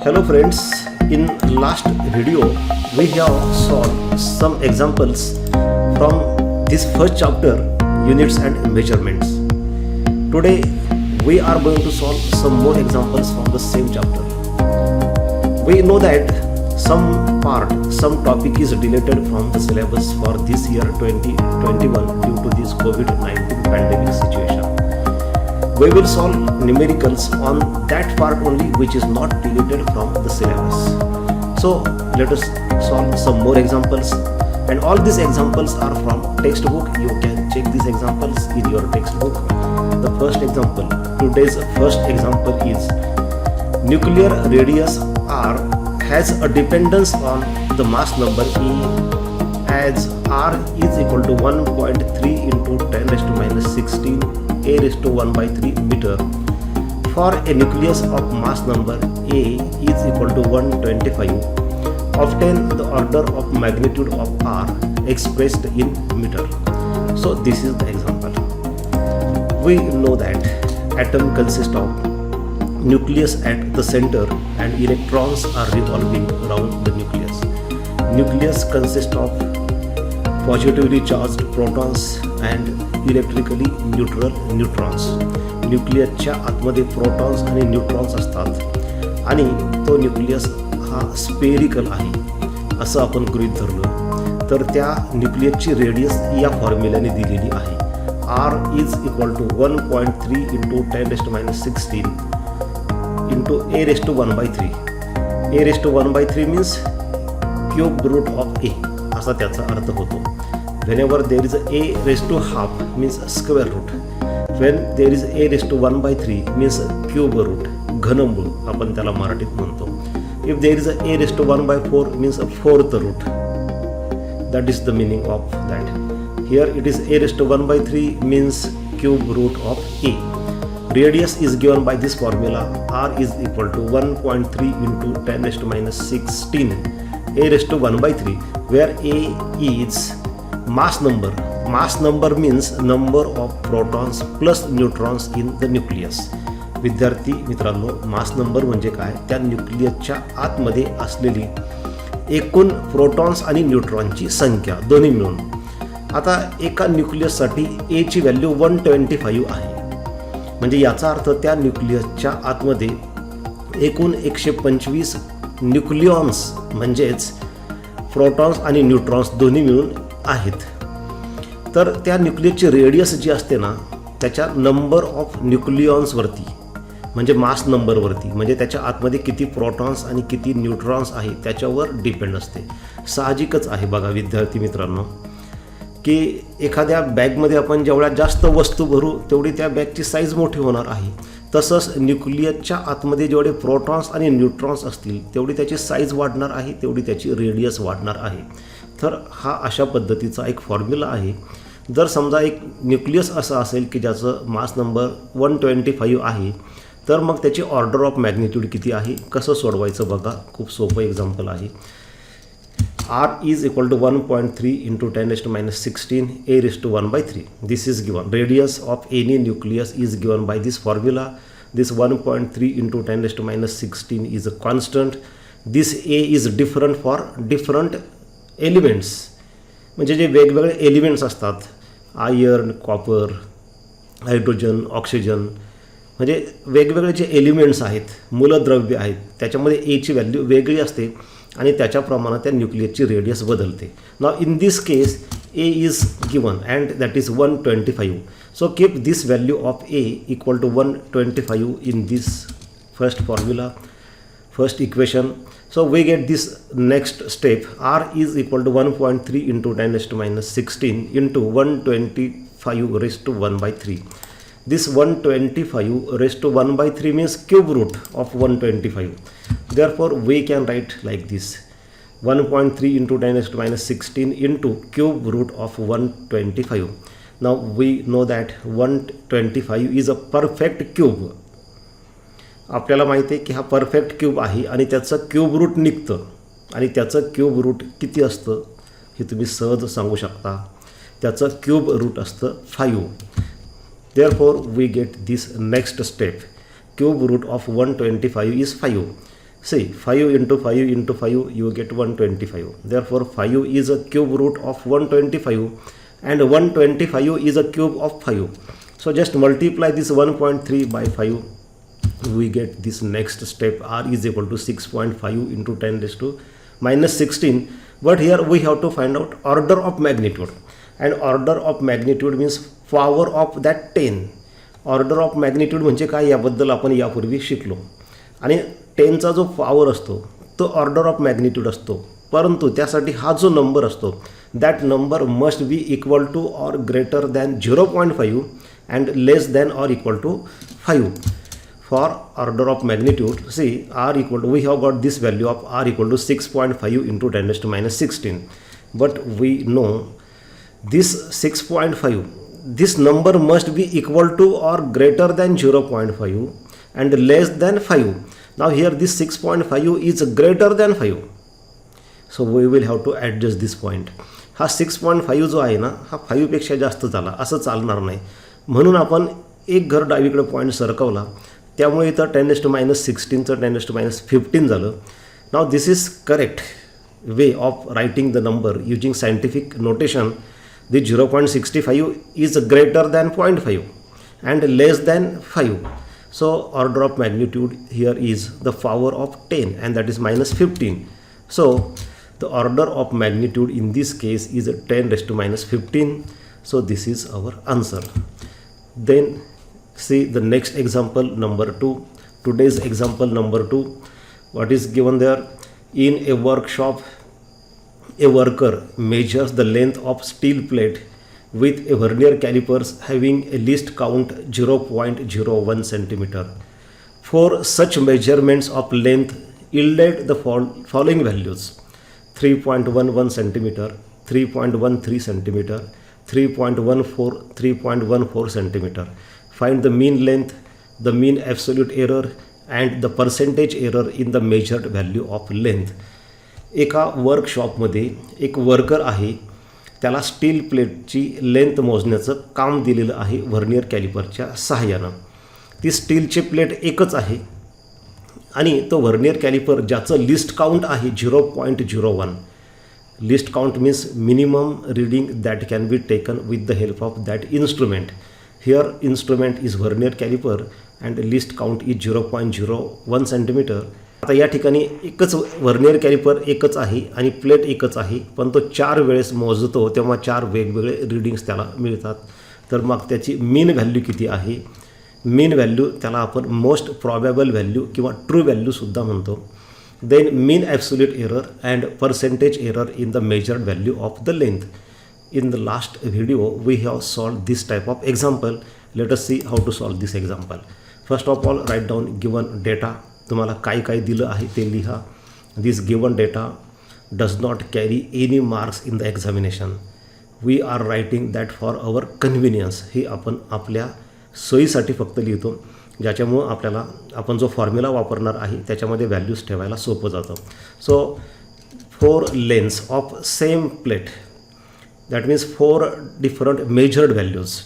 Hello friends, in last video we have solved some examples from this first chapter, units and measurements. Today we are going to solve some more examples from the same chapter. We know that some topic is deleted from the syllabus for this year 2021 due to this COVID-19 pandemic situation. We will solve numericals on that part only which is not deleted from the syllabus. So let us solve some more examples, and all these examples are from textbook. You can check these examples in your textbook. The first example, today's first example is nuclear radius R has a dependence on the mass number E as R is equal to 1.3 into 10 raised to minus 16 a raised to 1 by 3 meter. For a nucleus of mass number A is equal to 125, obtain the order of magnitude of R expressed in meter. So this is the example. We know that atom consists of nucleus at the center and electrons are revolving around the nucleus. Nucleus consists of positively charged protons and electrically neutral neutrons. न्यूक्लियसच्या आतमध्ये protons आणि neutrons असतात आणि तो nucleus हा spherical आहे असं आपण गृहीत धरलं तर त्या न्यूक्लियसची रेडियस या फॉर्म्युल्याने दिलेली आहे. R is equal to 1.3 into 10 raised minus 16 into A raised to 1/3. A raised to 1/3 means cube root of A असा त्याचा अर्थ होतो. Whenever there is a raised to half means square root. When there is a raised to 1/3 means cube root, घनमूळ आपण त्याला मराठीत म्हणतो. If there is a raised to 1/4 means a fourth root. That is the meaning of that. Here it is a raised to 1/3 means cube root of a. Radius is given by this formula. R is equal to 1.3 into 10 raised to minus 16 a raised to 1/3, where a is mass number. Mass number means number of protons plus neutrons in the nucleus. विद्यार्थी मित्रांनो, mass number म्हणजे काय? त्या न्यूक्लियसच्या आतमध्ये असलेली एकूण protons आणि न्यूट्रॉनची संख्या दोन्ही मिळून. आता एका न्यूक्लियससाठी ए ची व्हॅल्यू 125 आहे. म्हणजे याचा अर्थ त्या न्यूक्लियसच्या आतमध्ये एकूण 125 न्यूक्लियॉन्स म्हणजेच प्रोटॉन्स आणि न्यूट्रॉन्स दोन्ही मिळून आहेत. तर त्या न्यूक्लियसची रेडियस जी असते ना त्याच्या नंबर ऑफ न्यूक्लियॉन्सवरती म्हणजे मास नंबरवरती म्हणजे त्याच्या आतमध्ये किती प्रोटॉन्स आणि किती न्यूट्रॉन्स आहे त्याच्यावर डिपेंड असते. साहजिकच आहे बघा विद्यार्थी मित्रांनो की एखाद्या बॅगमध्ये आपण जेवढ्या जास्त वस्तू भरू तेवढी त्या बॅगची साईज मोठी होणार आहे. तसंच न्यूक्लियसच्या आतमध्ये जेवढे प्रोटॉन्स आणि न्यूट्रॉन्स असतील तेवढी त्याची साईज वाढणार आहे, तेवढी त्याची रेडियस वाढणार आहे. तर हा अशा पद्धतीचा एक फॉर्म्युला आहे. जर समजा एक न्यूक्लियस असं असेल की ज्याचं मास नंबर 125 आहे तर मग त्याची ऑर्डर ऑफ मॅग्निट्यूड किती आहे, कसं सोडवायचं बघा. खूप सोपं एक्झाम्पल आहे. R is equal to 1.3 into 10 raised to minus 16 a raised to 1/3. This is given. Radius of any nucleus is given by this formula. This 1.3 into 10 raised to minus 16 is a constant. This a is different for different elements. म्हणजे जे वेगवेगळे elements असतात iron, copper, hydrogen, oxygen म्हणजे वेगवेगळे जे elements आहेत मूलद्रव्य आहेत त्याच्यामध्ये ए ची व्हॅल्यू वेगळी असते आणि त्याच्याप्रमाणे त्या न्यूक्लियसची रेडियस बदलते. Now in this case A is given and that is 125. So keep this value of A equal to 125 in this first formula, first equation. So we get this next step. R is equal to 1.3 into 10 raised to minus 16 into 125 raised to 1/3. This 125 raised to 1/3 means cube root of 125. Therefore we can write like this: 1.3 into 10 raised to minus 16 into cube root of 125. Now we know that 125 is a perfect cube. आपल्याला माहिती आहे की हा perfect cube आहे आणि त्याचं cube route निघतं आणि त्याचं क्यूब रूट किती असतं हे तुम्ही सहज सांगू शकता. त्याचं क्यूब रूट असतं 5. Therefore we get this next step. Cube root of 125 is 5. See, 5 into 5 into 5, you get 125. Therefore, 5 is a cube root of 125 and 125 is a cube of 5. So just multiply this 1.3 by 5. We get this next step, r is equal to 6.5 into 10 raised to minus 16. But here we have to find out order of magnitude. And order of magnitude means power of that 10. Order of magnitude म्हणजे काय याबद्दल आपण यापूर्वी शिकलो. आणि 10चा जो power असतो तो ऑर्डर ऑफ मॅग्निट्यूड असतो, परंतु त्यासाठी हा जो नंबर असतो that number must be equal to or greater than 0.5 and less than or equal to 5. For order of magnitude see R equal to we have got this value of R equal to 6.5 into 10 raised to minus 16. But we know this 6.5, this number must be equal to or greater than 0.5 and less than 5. Now here this 6.5 is greater than 5. So we will have to adjust this point. हा 6.5 जो आहे ना हा 5 पेक्षा जास्त झाला असं चालणार नाही, म्हणून आपण एक घर डावीकडे पॉईंट सरकवला, त्यामुळे इथं 10 raised to minus 16चं 10 raised to minus 15 झालं. Now this is correct way of writing the number using scientific notation. The 0.65 is greater than 0.5 and less than 5. So order of magnitude here is the power of 10 and that is minus 15. So the order of magnitude in this case is 10 raised to minus 15. So this is our answer. Then see the next example number 2. Today's example number 2. What is given there? In a workshop, a worker measures the length of steel plate with a vernier calipers having a least count 0.01 centimeter. For such measurements of length yielded the following values: 3.11 centimeter, 3.13 centimeter, 3.14, 3.14 centimeter. Find the mean length, the mean absolute error and the percentage error in the measured value of length. एका वर्कशॉपमध्ये एक worker आहे, त्याला steel प्लेटची length मोजण्याचं काम दिलेलं आहे vernier कॅलिपरच्या सहाय्यानं. ती स्टीलची प्लेट एकच आहे आणि तो व्हर्नियर कॅलिपर ज्याचं लिस्ट काउंट आहे 0.01. List count means minimum reading that can be taken with the help of that instrument. Here instrument is vernier calliper and list count is 0.01 centimetre. आता या ठिकाणी एकच व्हर्नियर कॅलिपर एकच आहे आणि plate एकच आहे, पण तो 4 वेळेस मोजतो तेव्हा 4 वेगवेगळे रीडिंग्स त्याला मिळतात. तर मग त्याची मीन व्हॅल्यू किती आहे? मीन व्हॅल्यू त्याला आपण मोस्ट प्रॉबेबल व्हॅल्यू किंवा ट्रू व्हॅल्यूसुद्धा म्हणतो. Then mean absolute error and percentage error in the measured value of the length. In the last video we have solved this type of example. Let us see how to solve this example. First of all write down given data. तुम्हाला काय काय दिलं आहे ते लिहा. This given data does not carry any marks in the examination. We R writing that for our convenience. हे आपण आपल्या सोयीसाठी फक्त लिहितो, ज्याच्यामुळं आपल्याला आपण जो फॉर्म्युला वापरणार आहे त्याच्यामध्ये व्हॅल्यूज ठेवायला सोपं जातं. So 4 lens of same plate, that means 4 different measured values.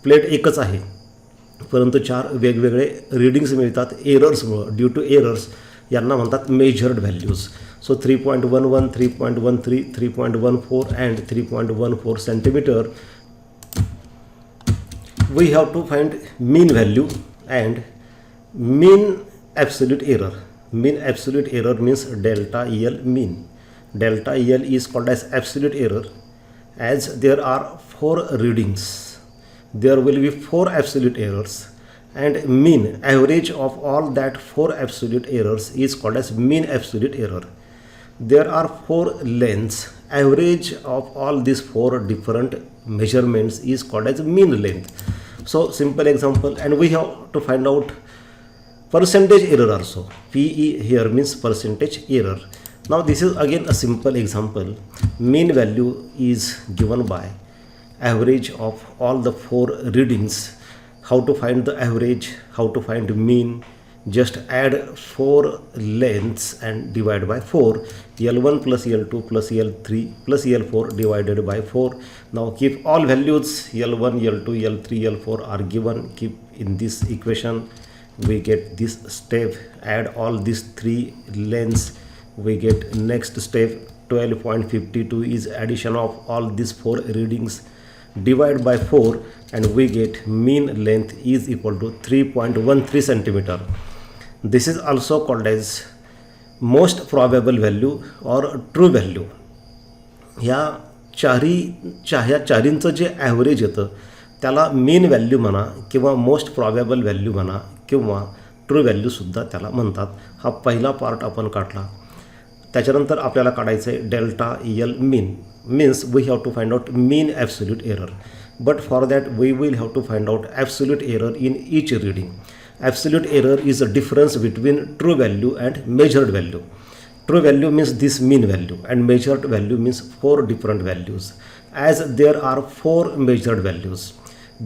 Plate एकच आहे परंतु 4 वेगवेगळे रीडिंग्स मिळतात एरर्समुळं. ड्यू टू एरर्स यांना म्हणतात measured values. So 3.11, 3.13, 3.14 and 3.14 centimetre. We have to find mean value and mean absolute error. Mean absolute error means delta EL mean. Delta EL is called as absolute error as there are 4 readings. There will be 4 absolute errors and mean average of all that 4 absolute errors is called as mean absolute error. There are 4 lengths. Average of all these 4 different measurements is called as mean length. So simple example, and we have to find out percentage error also. PE here means percentage error. Now this is again a simple example. Mean value is given by average of all the 4 readings. How to find the average, how to find mean? Just add 4 lengths and divide by 4. L1 plus L2 plus L3 plus L4 divided by 4. Now keep all values L1, L2, L3, L4 are given. Keep in this equation. we get this step, add all these 3 lengths, we get next step 12.52 is addition of all these 4 readings, divide by 4, and we get mean length is equal to 3.13 centimeter. This is also called as most probable value or true value. ह्या चारींचं जे average येतं त्याला main value म्हणा किंवा most probable value म्हणा किंवा true व्हॅल्यूसुद्धा त्याला म्हणतात. हा पहिला पार्ट आपण काढला. त्याच्यानंतर आपल्याला काढायचं आहे delta L mean. Means we have to find out mean absolute error, but for that we will have to find out absolute error in each reading. Absolute error is a difference between true value and measured value. True value means this mean value and measured value means 4 different values. As there are 4 measured values,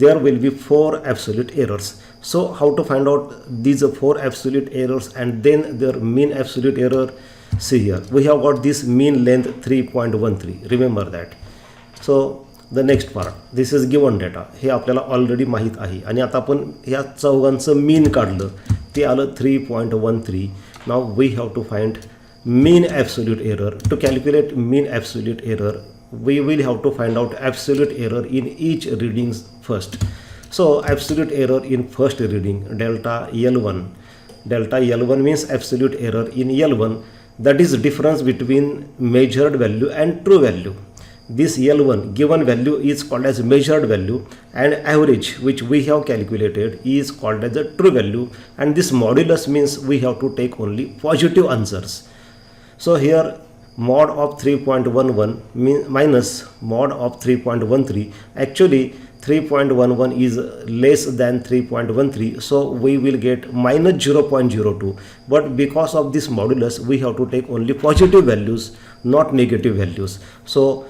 there will be 4 absolute errors. So how to find out these 4 absolute errors and then their mean absolute error? See here, we have got this mean length 3.13. Remember that. So the next part, this is given data. हे आपल्याला already माहीत आहे आणि आता आपण ह्या चौघांचं मीन काढलं, ते आलं 3.13. Now we have to find mean absolute error. To calculate mean absolute error, we will have to find out absolute error in each readings first. So absolute error in first reading, delta L1. Delta L1 means absolute error in L1, that is difference between measured value and true value. This L1 given value is called as measured value and average which we have calculated is called as a true value, and this modulus means we have to take only positive answers. So here mod of 3.11 minus mod of 3.13, actually 3.11 is less than 3.13, so we will get minus 0.02, but because of this modulus we have to take only positive values, not negative values. So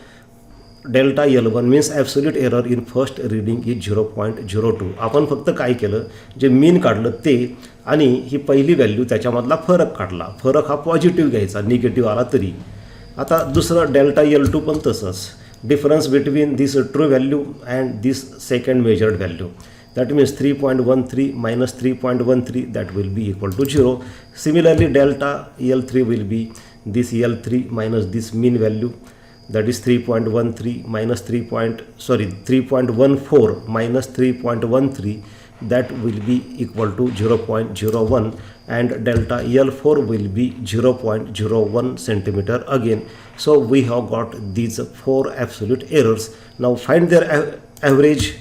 delta L1 means absolute error in first reading is 0.02. आपण फक्त काय केलं, जे मीन काढलं ते आणि ही पहिली value त्याच्यामधला फरक काढला. फरक हा पॉझिटिव्ह घ्यायचा, निगेटिव्ह आला तरी. आता दुसरं डेल्टा L2 पण तसंच, difference between this true value and this second measured value, that means 3.13 minus 3.13, that will be equal to 0. Similarly delta L3 will be this L3 minus this mean value, that is 3.13 minus 3.14 minus 3.13, that will be equal to 0.01, and delta L4 will be 0.01 centimeter again. So we have got these 4 absolute errors. Now find their average,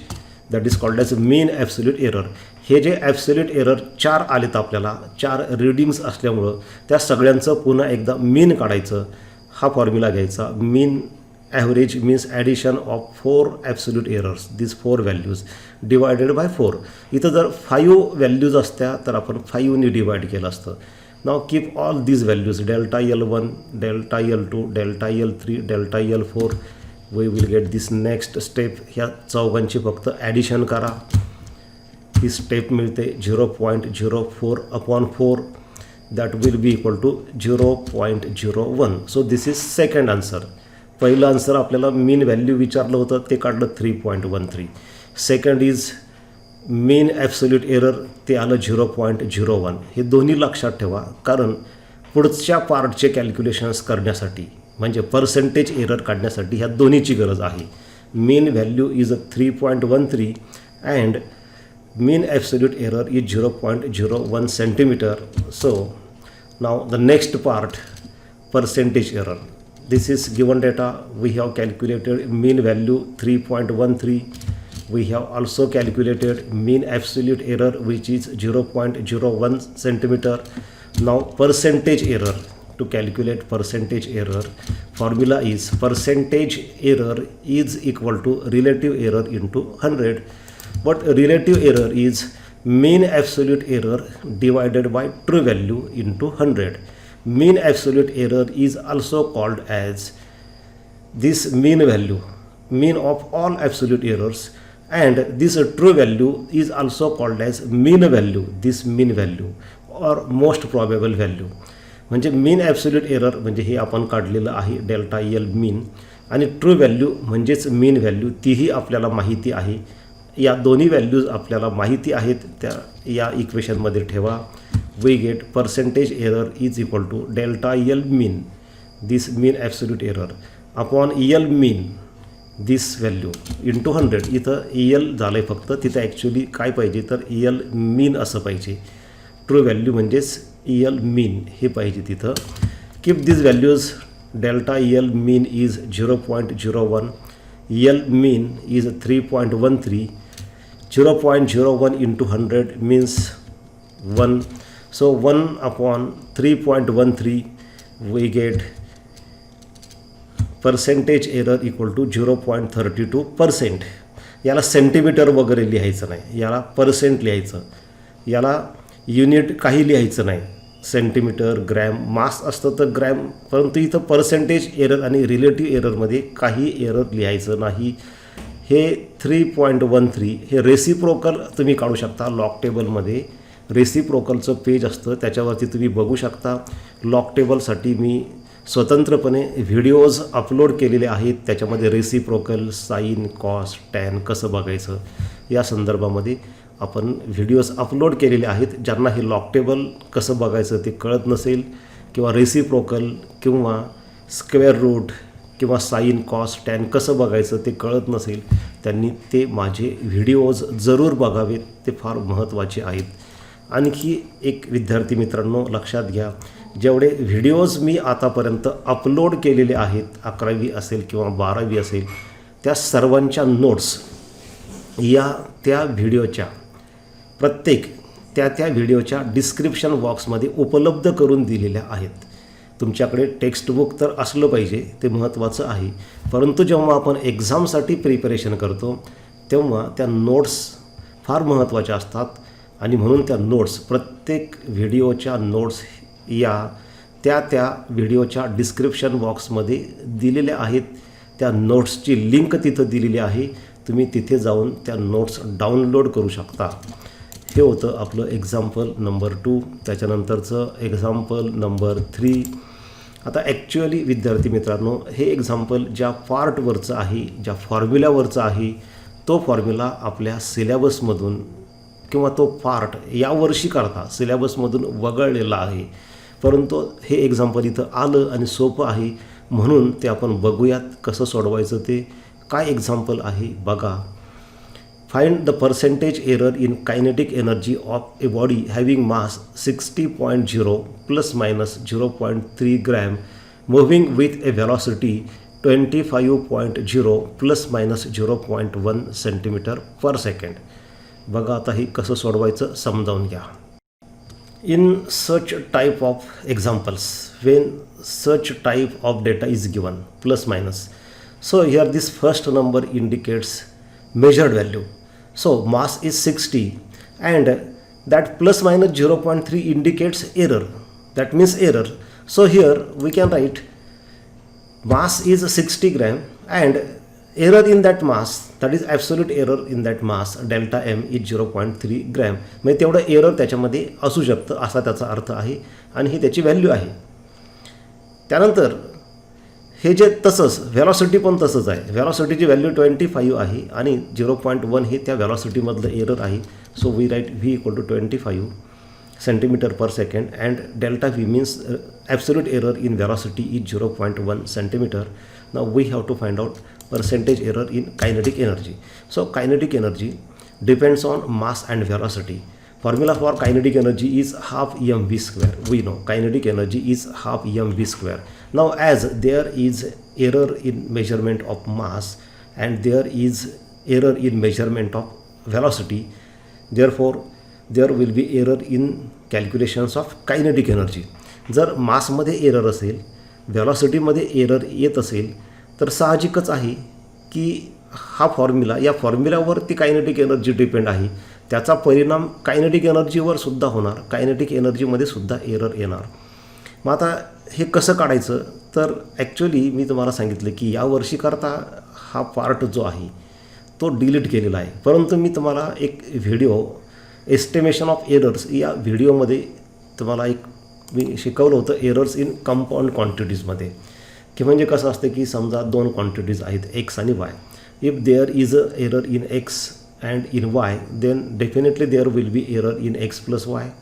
that is called as mean absolute error. हे जे absolute error 4 आलेत आपल्याला, 4 readings असल्यामुळं त्या सगळ्यांचं पुन्हा एकदा मीन काढायचं. हा फॉर्म्युला घ्यायचा. Mean average means addition of 4 absolute errors, this 4 values divided by 4. इथं जर 5 व्हॅल्यूज असत्या तर आपण 5ने डिवाइड केलं असतं. Now keep all these values, delta L1, delta L2, delta L3, delta L4. We will get this next step. ह्या चौघांची फक्त ॲडिशन करा. ही स्टेप मिळते 0.04 upon 4, that will be equal to 0.01. So this is second answer. पहिलं answer आपल्याला मीन value विचारलं होतं, ते काढलं 3.13. Second is mean absolute error, ते आलं 0.01. हे दोन्ही लक्षात ठेवा, कारण पुढच्या पार्टचे कॅल्क्युलेशन्स करण्यासाठी म्हणजे पर्सेंटेज एरर काढण्यासाठी ह्या दोन्हीची गरज आहे. Mean value is 3.13 and mean absolute error is 0.01 centimeter. So now the next part, percentage error. This is given data. We have calculated mean value 3.13. We have also calculated mean absolute error which is 0.01 centimeter. Now percentage error. To calculate percentage error, formula is percentage error is equal to relative error into 100. But relative error is mean absolute error divided by true value into 100. Mean absolute error is also called as this mean value, mean of all absolute errors, and this true value is also called as mean value, this mean value or most probable value. म्हणजे mean absolute error म्हणजे हे आपण काढलेलं आहे delta L मीन, आणि true value म्हणजेच mean value, तीही आपल्याला माहिती आहे. या दोन्ही व्हॅल्यूज आपल्याला माहिती आहेत त्या या इक्वेशनमध्ये ठेवा. We get percentage error is equal to delta L mean, this mean absolute error upon L mean this value into 100. इथं यल झालं आहे फक्त, तिथं ॲक्च्युली काय पाहिजे तर यल मीन असं पाहिजे. ट्रू व्हॅल्यू म्हणजेच यल मीन हे पाहिजे तिथं. Keep this values. Delta L mean is 0.01, L mean is 3.13, 0.01 into 100 means 1. So 1 upon 3.13 we get percentage error equal to 0.32%. याला सेंटीमीटर वगैरे लिहायचं नाही, याला पर्सेंट लिहायचं, याला युनिट काही लिहायचं नाही. सेंटीमीटर, ग्रॅम, मास असतं तर ग्रॅम, परंतु इथं पर्सेंटेज एरर आणि रिलेटिव्ह एररमध्ये काही एरर लिहायचं नाही. हे 3.13 हे रेसिप्रोकल तुम्ही काढू शकता. लॉग टेबलमध्ये रेसिप्रोकलचं पेज असतं, त्याच्यावरती तुम्ही बघू शकता. लॉग टेबलसाठी मी स्वतंत्रपणे व्हिडिओज अपलोड केलेले आहेत. त्याच्यामध्ये रेसिप्रोकल, साईन, कॉस, टॅन कसं बघायचं या संदर्भामध्ये आपण व्हिडिओज अपलोड केलेले आहेत. ज्यांना हे लॉग टेबल कसं बघायचं ते कळत नसेल किंवा रेसिप्रोकल किंवा स्क्वेअर रूट किंवा साईन, कॉस, टॅन कसं बघायचं ते कळत नसेल त्यांनी ते माझे व्हिडिओज जरूर बघावेत, ते फार महत्त्वाचे आहेत. आणखी एक विद्यार्थी मित्रांनो लक्षात घ्या, जेवढे व्हिडिओज मी आतापर्यंत अपलोड केलेले आहेत, 11वी असेल किंवा 12वी असेल, त्या सर्वांच्या नोट्स या त्या व्हिडिओच्या प्रत्येक त्या व्हिडिओच्या डिस्क्रिप्शन बॉक्समध्ये उपलब्ध करून दिलेल्या आहेत. तुमच्याकडे टेक्स्टबुक तर असलं पाहिजे, ते महत्त्वाचं आहे. परंतु जेव्हा आपण एक्झामसाठी प्रिपरेशन करतो तेव्हा त्या नोट्स फार महत्त्वाच्या असतात आणि म्हणून त्या नोट्स, प्रत्येक व्हिडिओच्या नोट्स या त्या व्हिडिओच्या डिस्क्रिप्शन बॉक्समध्ये दिलेल्या आहेत. त्या नोट्सची लिंक तिथं दिलेली आहे, तुम्ही तिथे जाऊन त्या नोट्स डाउनलोड करू शकता. हे होतं आपलं एक्झाम्पल नंबर 2. त्याच्यानंतरचं एक्झाम्पल नंबर 3. आता ॲक्च्युअली विद्यार्थी मित्रांनो हे एक्झाम्पल ज्या पार्टवरचं आहे, ज्या फॉर्म्युल्यावरचं आहे, तो फॉर्म्युला आपल्या सिलेबसमधून किंवा तो पार्ट यावर्षी करता सिलेबसमधून वगळलेला आहे. परंतु हे एक्झाम्पल इथं आलं आणि सोपं आहे म्हणून ते आपण बघूयात कसं सोडवायचं ते. काय एक्झाम्पल आहे बघा. Find the percentage error in kinetic energy of a body having mass 60.0 ± 0.3 gram moving with A velocity 25.0 ± 0.1 centimetre per second. बघा आता हे कसं सोडवायचं समजावून घ्या. In such type of examples, when such type of data is given plus minus, so here this first number indicates measured value. So mass is 60 and that plus minus 0.3 indicates error, that means error. So here we can write mass is 60 gram and error in that mass, that is absolute error in that mass, delta m is 0.3 gram. म्हणजे तेवढं error त्याच्यामध्ये असू शकतं असा त्याचा अर्थ आहे आणि ही त्याची व्हॅल्यू आहे. त्यानंतर हे जे तसंच व्हॅलॉसिटी पण तसंच आहे. व्हॅलॉसिटीची व्हॅल्यू 25 आहे आणि 0.1 हे त्या व्हॅलॉसिटीमधलं एरर आहे. So we write v equal to 25 centimetre per second and delta v means absolute error in velocity is 0.1 centimetre. Now we have to find out percentage error in kinetic energy. So kinetic energy depends on mass and velocity. Formula for kinetic energy is half mv square. We know kinetic energy is half mv square. Now as there is error in measurement of mass and there is error in measurement of velocity, therefore there will be error in calculations of kinetic energy. जर मासमध्ये error असेल, व्हॅलॉसिटीमध्ये error येत असेल तर साहजिकच आहे की हा formula, या फॉर्म्युल्यावर ती कायनेटिक एनर्जी डिपेंड आहे, त्याचा परिणाम कायनेटिक एनर्जीवर सुद्धा होणार, कायनेटिक एनर्जीमध्ये सुद्धा एरर येणार. मग आता हे कसं काढायचं तर ॲक्च्युली मी तुम्हाला सांगितलं की यावर्षी करता हा पार्ट जो आहे तो डिलीट केलेला आहे. परंतु मी तुम्हाला एक व्हिडिओ एस्टिमेशन ऑफ एरर्स या व्हिडिओमध्ये तुम्हाला एक मी शिकवलं होतं एरर्स इन कंपाऊंड क्वांटिटीजमध्ये, की म्हणजे कसं असतं की समजा दोन क्वांटिटीज आहेत एक्स आणि Y. If there is a error in X and in y, then definitely there will be error in x plus y,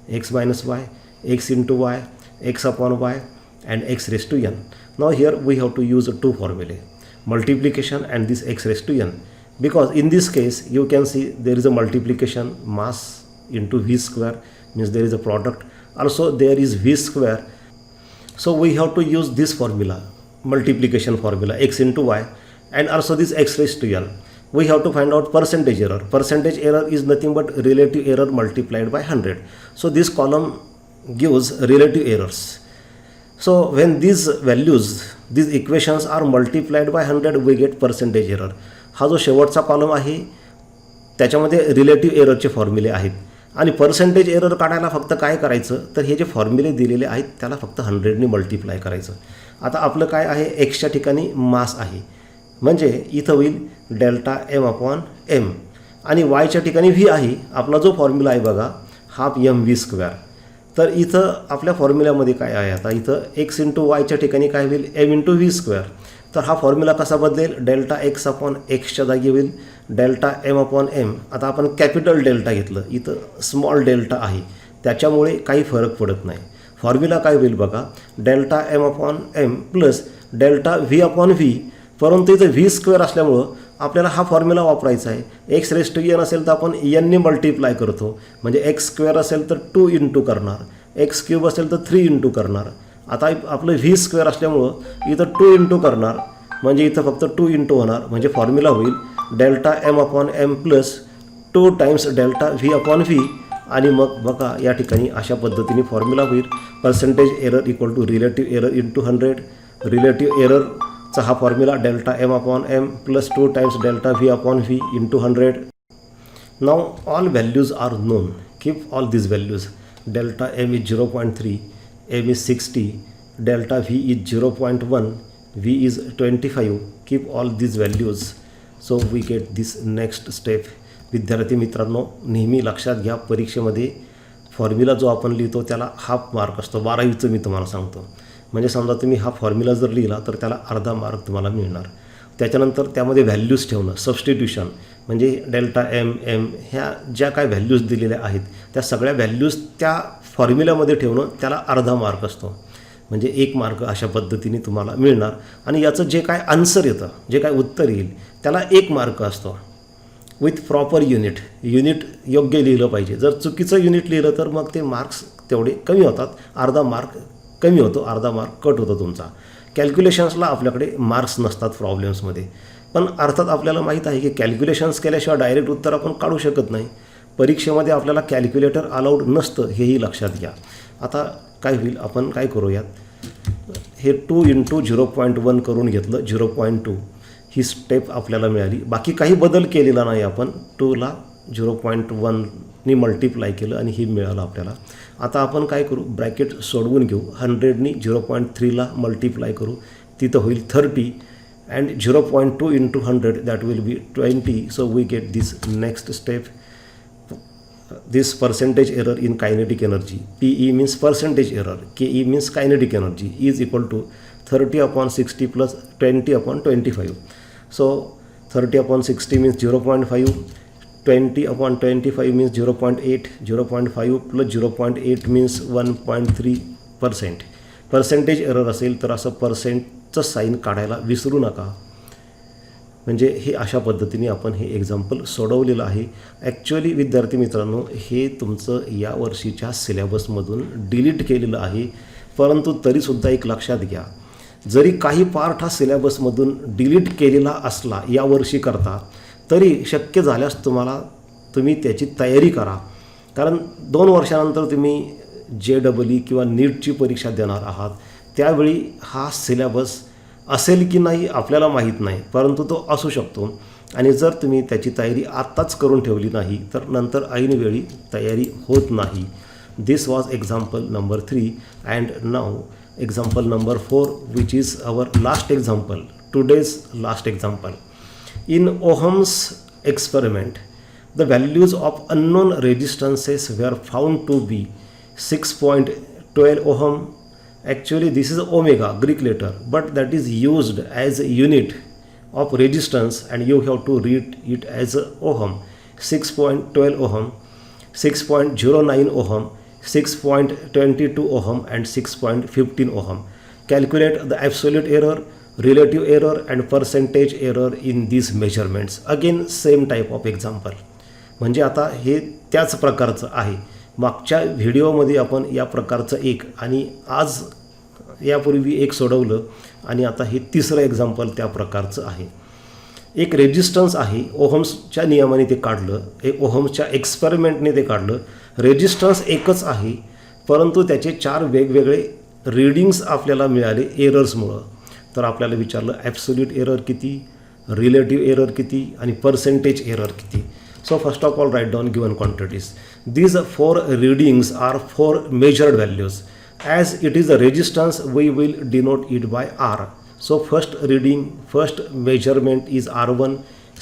x minus y, x into y, x upon y, and x raised to n. Now here we have to use two formulae, multiplication and this x raised to n, because in this case you can see there is a multiplication, mass into v square, means there is a product, also there is v square. So we have to use this formula, multiplication formula, x into y, and also this x raised to n. We have to find out percentage error. Percentage error is nothing but relative error multiplied by 100. So this column gives relative errors. So when these values, these equations are multiplied by 100, we get percentage error. हा जो शेवटचा column आहे त्याच्यामध्ये relative एररचे फॉर्म्युले आहेत, आणि percentage error काढायला फक्त काय करायचं तर हे जे फॉर्म्युले दिलेले आहेत त्याला फक्त 100ने मल्टिप्लाय करायचं. आता आपलं काय आहे, एक्सच्या ठिकाणी मास आहे म्हणजे इथं होईल डेल्टा एम अपॉन एम, आणि वायच्या ठिकाणी व्ही आहे. आपला जो फॉर्म्युला आहे बघा हाफ एम व्ही स्क्वेअर, तर इथं आपल्या फॉर्म्युल्यामध्ये काय आहे, आता इथं एक्स इंटू वायच्या ठिकाणी काय होईल एम इंटू व्ही स्क्वेअर. तर हा फॉर्म्युला कसा बदलेल, डेल्टा एक्स अपॉन एक्सच्या जागी होईल डेल्टा एम अपॉन एम. आता आपण कॅपिटल डेल्टा घेतलं, इथं स्मॉल डेल्टा आहे त्याच्यामुळे काही फरक पडत नाही. फॉर्म्युला काय होईल बघा, delta M upon M plus delta V upon V, परंतु इथं व्ही स्क्वेअर असल्यामुळं आपल्याला हा फॉर्म्युला वापरायचा आहे. एक्स रेस टू एन असेल तर आपण एनने मल्टिप्लाय करतो, म्हणजे एक्स स्क्वेअर असेल तर 2 इंटू करणार, एक्स क्यूब असेल तर 3 इंटू करणार. आता आपलं व्ही स्क्वेअर असल्यामुळं इथं 2 इंटू करणार, म्हणजे इथं फक्त 2 इंटू होणार, म्हणजे फॉर्म्युला होईल delta M upon M plus 2 times delta V upon V. आणि मग बघा या ठिकाणी अशा पद्धतीने फॉर्म्युला होईल percentage error equal to relative error into 100. Relative एररचा हा formula delta M upon M plus 2 times delta V upon V into 100. Now all values are known, keep all these values. Delta m is 0.3, m is 60, delta v is 0.1, v is 25. Keep all these values. So we get this next step. विद्यार्थी मित्रांनो, नेहमी लक्षात घ्या, परीक्षेमध्ये formula जो आपण लिहितो त्याला हाफ मार्क असतो. 12वीचं मी तुम्हाला सांगतो. म्हणजे समजा तुम्ही हा फॉर्म्युला जर लिहिला तर त्याला अर्धा मार्क तुम्हाला मिळणार. त्याच्यानंतर त्यामध्ये व्हॅल्यूज ठेवणं, सबस्टिट्यूशन, म्हणजे डेल्टा एम एम ह्या ज्या काय व्हॅल्यूज दिलेल्या आहेत त्या सगळ्या व्हॅल्यूज त्या फॉर्म्युल्यामध्ये ठेवणं त्याला अर्धा मार्क असतो. म्हणजे 1 मार्क अशा पद्धतीने तुम्हाला मिळणार. आणि याचं जे काय आन्सर येतं, जे काय उत्तर येईल त्याला 1 मार्क असतो विथ प्रॉपर युनिट. युनिट योग्य लिहिलं पाहिजे. जर चुकीचं युनिट लिहिलं तर मग ते मार्क्स तेवढे कमी होतात, अर्धा मार्क कमी होतो, अर्धा मार्क कट होतो तुमचा. कॅल्क्युलेशन्सला आपल्याकडे मार्क्स नसतात प्रॉब्लेम्समध्ये, पण अर्थात आपल्याला माहीत आहे की कॅल्क्युलेशन्स केल्याशिवाय डायरेक्ट उत्तर आपण काढू शकत नाही. परीक्षेमध्ये आपल्याला कॅल्क्युलेटर अलाउड नसतं, हेही लक्षात घ्या. आता काय होईल, आपण काय करूयात, हे 2 इंटू 0.1 करून घेतलं, 0.2 ही स्टेप आपल्याला मिळाली. बाकी काही बदल केलेला नाही आपण. 2ला 0.1नी मल्टिप्लाय केलं आणि हे मिळालं आपल्याला. आता आपण काय करू, ब्रॅकेट सोडवून घेऊ. 100नी 0.3ला मल्टिप्लाय करू, तिथं होईल 30, and 0.2 into 100 that will be 20. So we get this next step. This percentage error in kinetic energy, PE means percentage error, KE means kinetic energy, is equal to 30 upon 60 plus 20 upon 25. So 30 upon 60 means 0.5, 20 upon 25 means 0.8, 0.5 plus 0.8 means 1.3%. Percentage error असेल तर असं पर्सेंटचं sine काढायला विसरू नका. म्हणजे हे अशा पद्धतीने आपण हे एक्झाम्पल सोडवलेलं आहे. ॲक्च्युअली विद्यार्थी मित्रांनो, हे तुमचं या वर्षीच्या सिलेबसमधून डिलीट केलेलं आहे, परंतु तरीसुद्धा एक लक्षात घ्या, जरी काही पार्ट हा सिलेबसमधून डिलीट केलेला असला या वर्षी करता, तरी शक्य झाल्यास तुम्ही त्याची तयारी करा. कारण 2 वर्षानंतर तुम्ही JEE किंवा नीटची परीक्षा देणार आहात. त्यावेळी हा सिलेबस असेल की नाही आपल्याला माहीत नाही, परंतु तो असू शकतो. आणि जर तुम्ही त्याची तयारी आत्ताच करून ठेवली नाही तर नंतर ऐनवेळी तयारी होत नाही. This was example number 3 and now example number 4 which is our last example, today's last example. In ohm's experiment the values of unknown resistances were found to be 6.12 ohm. Actually this is omega, Greek letter, but that is used as a unit of resistance, and you have to read it as a ohm. 6.12 ohm, 6.09 ohm, 6.22 ohm and 6.15 ohm. Calculate the absolute error, relative error and percentage error in these measurements. Again same type of example. म्हणजे आता हे त्याच प्रकारचं आहे. मागच्या व्हिडिओमध्ये आपण या प्रकारचं एक आणि आज यापूर्वी एक सोडवलं आणि आता हे तिसरं एक्झाम्पल त्या प्रकारचं आहे. एक रेजिस्टन्स आहे, ओहम्सच्या नियमाने ते काढलं, एक ओहम्सच्या एक्सपेरिमेंटने ते काढलं. रेजिस्टन्स एकच आहे परंतु त्याचे 4 वेगवेगळे रीडिंग्स आपल्याला मिळाले एरर्समुळं. तर आपल्याला विचारलं ॲब्सोल्यूट एरर किती, रिलेटिव्ह एरर किती आणि पर्सेंटेज एरर किती. So first of all, write down given quantities. These 4 readings are 4 measured values. As it is a resistance, we will denote it by R. So first reading, first measurement is R1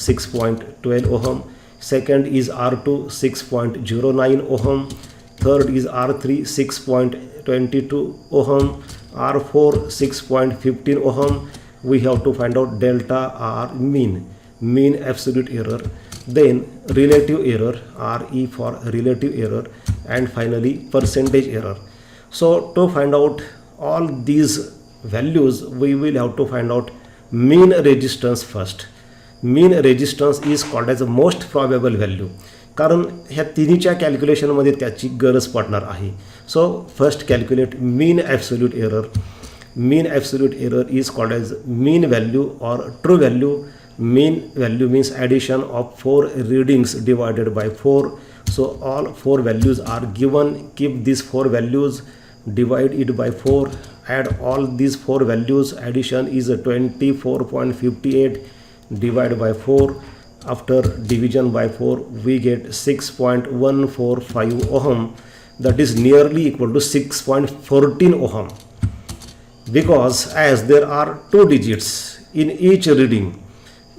6.12 ohm, second is R2 6.09 ohm, third is R3 6.22 ohm, R4 6.15 ohm. We have to find out delta R mean absolute error, then relative error, RE for relative error, and finally percentage error. So to find out all these values, we will have to find out mean resistance first. Mean resistance is called as the most probable value, कारण ह्या तिन्हीच्या कॅल्क्युलेशनमध्ये त्याची गरज पडणार आहे. So first calculate mean absolute error. Mean absolute error is called as mean value or true value. Mean value means addition of 4 readings divided by 4. So all 4 values are given. Keep these 4 values, divide it by 4, add all these 4 values. Addition is 24.58 divided by 4. After division by 4 we get 6.145 ohm, that is nearly equal to 6.14 ohm, because as there are 2 digits in each reading.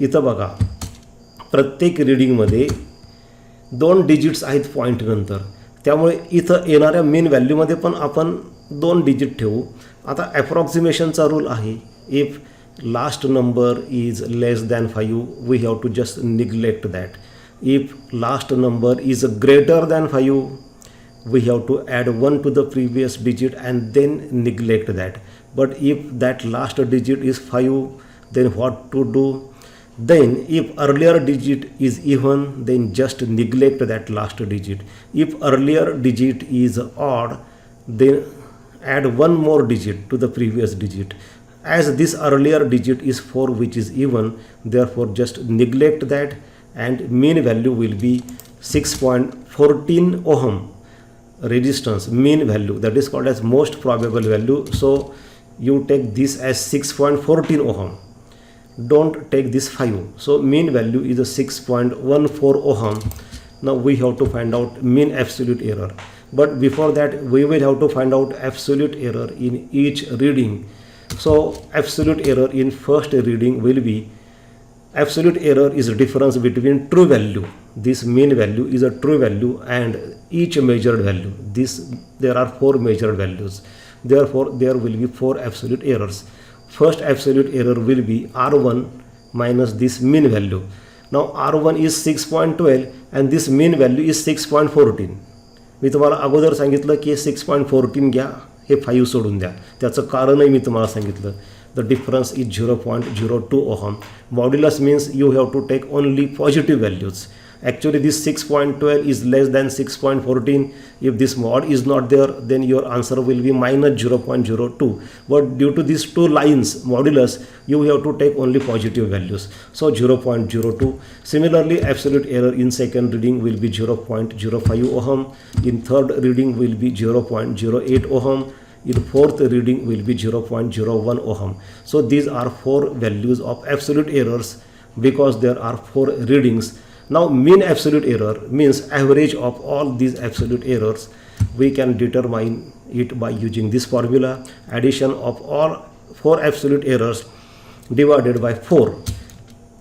इथं बघा प्रत्येक रीडिंगमध्ये 2 digits आहेत point नंतर, त्यामुळे इथं येणाऱ्या main व्हॅल्यूमध्ये पण आपण 2 डिजिट ठेवू. आता ॲप्रॉक्सिमेशनचा रूल आहे, if last number is less than 5 we have to just neglect that. If last number is greater than 5 we have to add 1 to the previous digit and then neglect that. But if that last digit is 5, then what to do? Then if earlier digit is even, then just neglect that last digit. If earlier digit is odd, then add 1 more digit to the previous digit. As this earlier digit is 4 which is even, therefore just neglect that, and mean value will be 6.14 ohm resistance mean value, that is called as most probable value. So you take this as 6.14 ohm, don't take this 5. So mean value is a 6.14 ohm. Now we have to find out mean absolute error, but before that we will have to find out absolute error in each reading. So absolute error in first reading will be, absolute error is a difference between true value, this mean value is a true value, and each measured value. There are 4 measured values, therefore there will be 4 absolute errors. First absolute error will be R1 minus this mean value. Now R1 is 6.12 and this mean value is 6.14. मी तुम्हाला अगोदर सांगितलं की 6.14 घ्या, हे 5 सोडून द्या. त्याचं कारणही मी तुम्हाला सांगितलं. The difference is 0.02 ohm. Modulus means you have to take only positive values. Actually this 6.12 is less than 6.14. If this mod is not there, then your answer will be minus 0.02. But due to these 2 lines modulus, you have to take only positive values. So 0.02. Similarly, absolute error in second reading will be 0.05 ohm. In third reading will be 0.08 ohm. In fourth reading will be 0.01 ohm. So these are 4 values of absolute errors because there are 4 readings. Now mean absolute error means average of all these absolute errors. We can determine it by using this formula, addition of all 4 absolute errors divided by 4.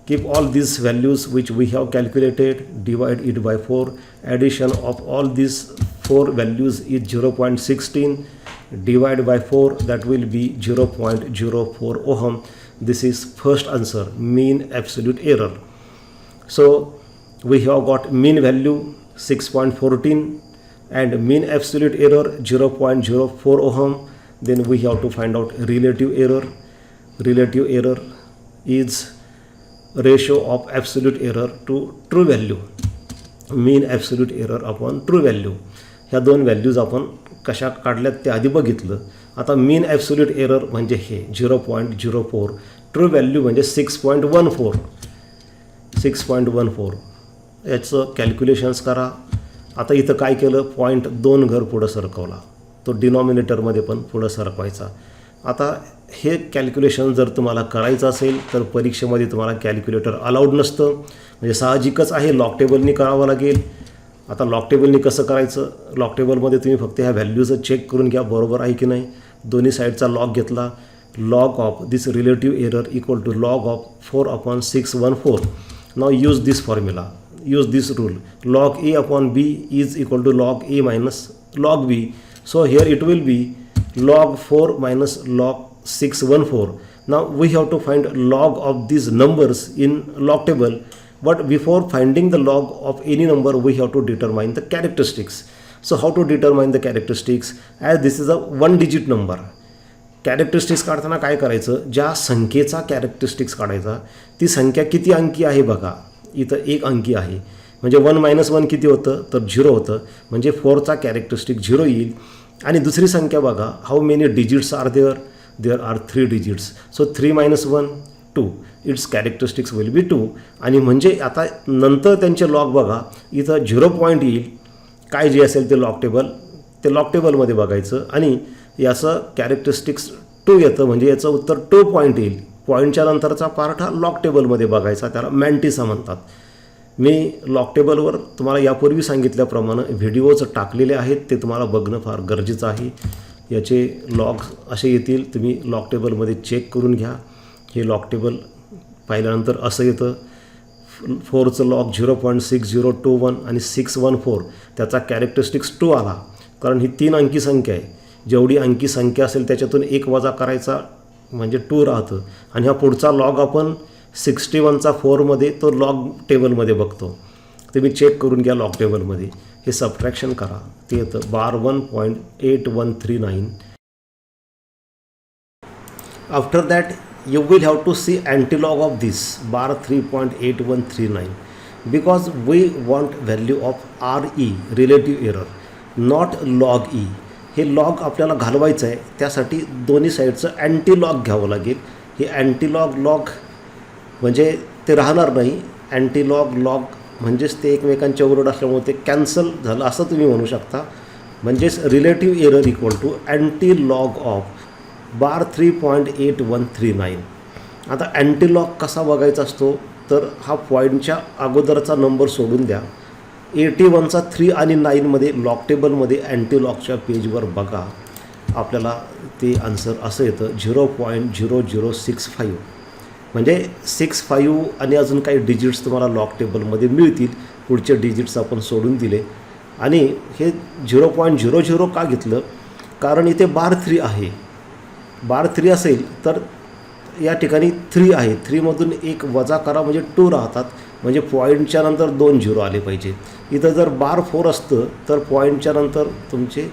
Keep all these values which we have calculated, divide it by 4. Addition of all these 4 values is 0.16. Divide by 4, that will be 0.04 ohm. This is first answer, mean absolute error. So we have got mean value 6.14 and mean absolute error 0.04 ohm. Then we have to find out relative error. Relative error is ratio of absolute error to true value. mean absolute error upon true value. ह्या दोन values आपण कशा काढल्यात ते आधी बघितलं. आता मीन absolute error म्हणजे हे 0.04, ट्रू व्हॅल्यू म्हणजे 6.14 याचं कॅल्क्युलेशन्स करा. आता इथं काय केलं, पॉईंट 2 घर पुढं सरकवला, तो डिनॉमिनेटरमध्ये पण पुढं सरकवायचा. आता हे कॅल्क्युलेशन जर तुम्हाला करायचं असेल तर परीक्षेमध्ये तुम्हाला कॅल्क्युलेटर अलाउड नसतं, म्हणजे साहजिकच आहे, लॉग टेबलनी करावं लागेल. आता लॉग टेबलनी कसं करायचं, लॉग टेबलमध्ये तुम्ही फक्त ह्या व्हॅल्यूचं चेक करून घ्या बरोबर आहे की नाही. दोन्ही साईडचा लॉग घेतला, log of this relative error equal to log of 4/614. Now use this formula, use this rule, log a upon b is equal to log a minus log b. So here it will be log 4 minus log 614. Now we have to find log of these numbers in log table, but before finding the log of any number we have to determine the characteristics. So how to determine the characteristics, as this is a one digit number. Characteristics काढताना काय करायचं, ज्या संख्येचा characteristics काढायचा ती संख्या किती अंकी आहे बघा. इथं एक अंकी आहे, म्हणजे 1 - 1 किती होतं तर 0 होतं, म्हणजे 4चा कॅरेक्टरिस्टिक 0 येईल. आणि दुसरी संख्या बघा, how many digits are there are 3 digits. So 3 - 1 2, it's characteristics will be 2. आणि म्हणजे आता नंतर त्यांचे लॉग बघा, इथं 0 पॉईंट येईल, काय जे असेल ते लॉग टेबलमध्ये बघायचं. आणि याचं कॅरेक्टरिस्टिक्स 2 येतं, म्हणजे याचं उत्तर 2 पॉईंट येईल. पॉईंटच्या नंतरचा पार्ट हा लॉग टेबलमध्ये बघायचा, त्याला मॅन्टिसा म्हणतात. मी लॉग टेबलवर तुम्हाला यापूर्वी सांगितल्याप्रमाणे व्हिडिओज टाकलेले आहेत, ते तुम्हाला बघणं फार गरजेचं आहे. याचे लॉग असे येतील, तुम्ही लॉग टेबलमध्ये चेक करून घ्या. हे लॉग टेबल पाहिल्यानंतर असं येतं, 4चं लॉग 0.6021 आणि 614, त्याचा कॅरेक्टरिस्टिक्स 2 आला, कारण ही 3 अंकी संख्या आहे. जेवढी अंकी संख्या असेल त्याच्यातून 1 वजा करायचा म्हणजे 2 राहतं. आणि हा पुढचा लॉग आपण 61चा 4मध्ये तो लॉग टेबलमध्ये बघतो, तुम्ही चेक करून घ्या लॉग टेबलमध्ये. हे सबट्रॅक्शन करा, ते येतं 121.8139. After that you will have to see antilog of this bar 3.8139, because we want value of RE, relative error, not log E. हे लॉग आपल्याला घालवायचं आहे, त्यासाठी दोन्ही साईडचं अँटीलॉग घ्यावं लागेल. हे अँटीलॉग लॉग म्हणजे ते राहणार नाही, अँटीलॉग लॉग म्हणजेच ते एकमेकांच्या उलट असल्यामुळे ते कॅन्सल झालं असं तुम्ही म्हणू शकता. म्हणजेच relative error equal to antilog of bar 3.8139. आता अँटीलॉग कसा बघायचा असतो, तर हा पॉईंटच्या अगोदरचा नंबर सोडून द्या. 81चा 3 आणि 9मध्ये लॉग टेबलमध्ये अँटीलॉगच्या पेजवर बघा, आपल्याला ते आन्सर असं येतं 0.0065. म्हणजे 65 आणि अजून काही डिजिट्स तुम्हाला लॉग टेबलमध्ये मिळतील. पुढचे डिजिट्स आपण सोडून दिले. आणि हे 0.00 का घेतलं, कारण इथे बार 3 आहे. बार 3 असेल तर या ठिकाणी 3 आहे, 3मधून 1 वजा करा म्हणजे 2 राहतात, म्हणजे पॉईंटच्या नंतर 2 झिरो आले पाहिजे. इथं जर बार 4 असतं तर पॉईंटच्या नंतर तुमचे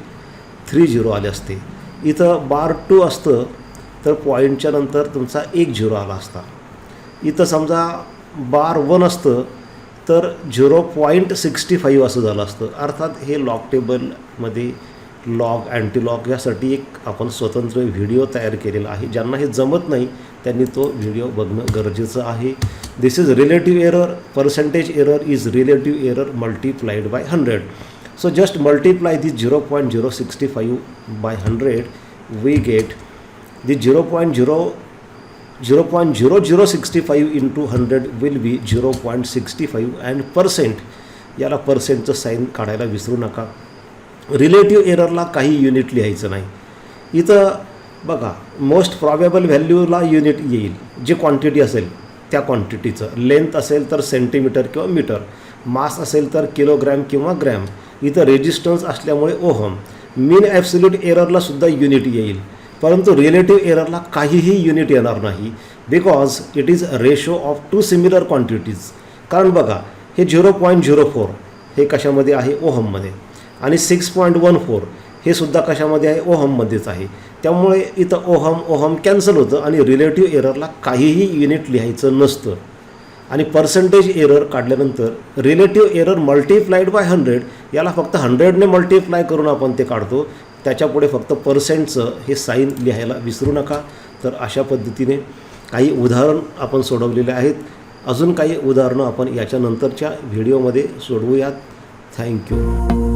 3 झिरो आले असते. इथं बार 2 असतं तर पॉईंटच्या नंतर तुमचा 1 झिरो आला असता. इथं समजा बार 1 असतं तर 0.65 असं झालं असतं. अर्थात हे लॉग टेबलमध्ये लॉग अँटीलॉग यासाठी एक आपण स्वतंत्र व्हिडिओ तयार केलेला आहे. ज्यांना हे जमत नाही त्यांनी तो व्हिडिओ बघणं गरजेचं आहे. This is relative error, percentage error is relative error multiplied by 100. So just multiply this 0.065 by 100, we get the 0.0065 into 100 will be 0.65 and percent. याला पर्सेंटचं साईन काढायला विसरू नका. रिलेटिव्ह एररला काही युनिट लिहायचं नाही. इथं बघा, मोस्ट प्रॉबेबल व्हॅल्यूला युनिट येईल, जे क्वांटिटी असेल त्या क्वांटिटीचं. लेंथ असेल तर सेंटीमीटर किंवा मीटर, मास असेल तर किलोग्रॅम किंवा ग्रॅम. इथं रेजिस्टन्स असल्यामुळे ओहम. मीन ॲब्सोल्यूट एररला सुद्धा युनिट येईल, परंतु रिलेटिव्ह एररला काहीही युनिट येणार नाही. Because it is a ratio of two similar quantities. कारण बघा हे 0.04 हे कशामध्ये आहे, ओहममध्ये, आणि 6.14 हे सुद्धा कशामध्ये आहे, ओहममध्येच आहे. त्यामुळे इथं ओहम कॅन्सल होतं आणि रिलेटिव्ह एररला काहीही युनिट लिहायचं नसतं. आणि पर्सेंटेज एरर काढल्यानंतर रिलेटिव्ह एरर मल्टिप्लाइड बाय 100 याला फक्त 100ने मल्टिप्लाय करून आपण ते काढतो. त्याच्यापुढे फक्त पर्सेंटचं हे साईन लिहायला विसरू नका. तर अशा पद्धतीने काही उदाहरण आपण सोडवलेले आहेत. अजून काही उदाहरणं आपण याच्यानंतरच्या व्हिडिओमध्ये सोडवूयात. थँक्यू.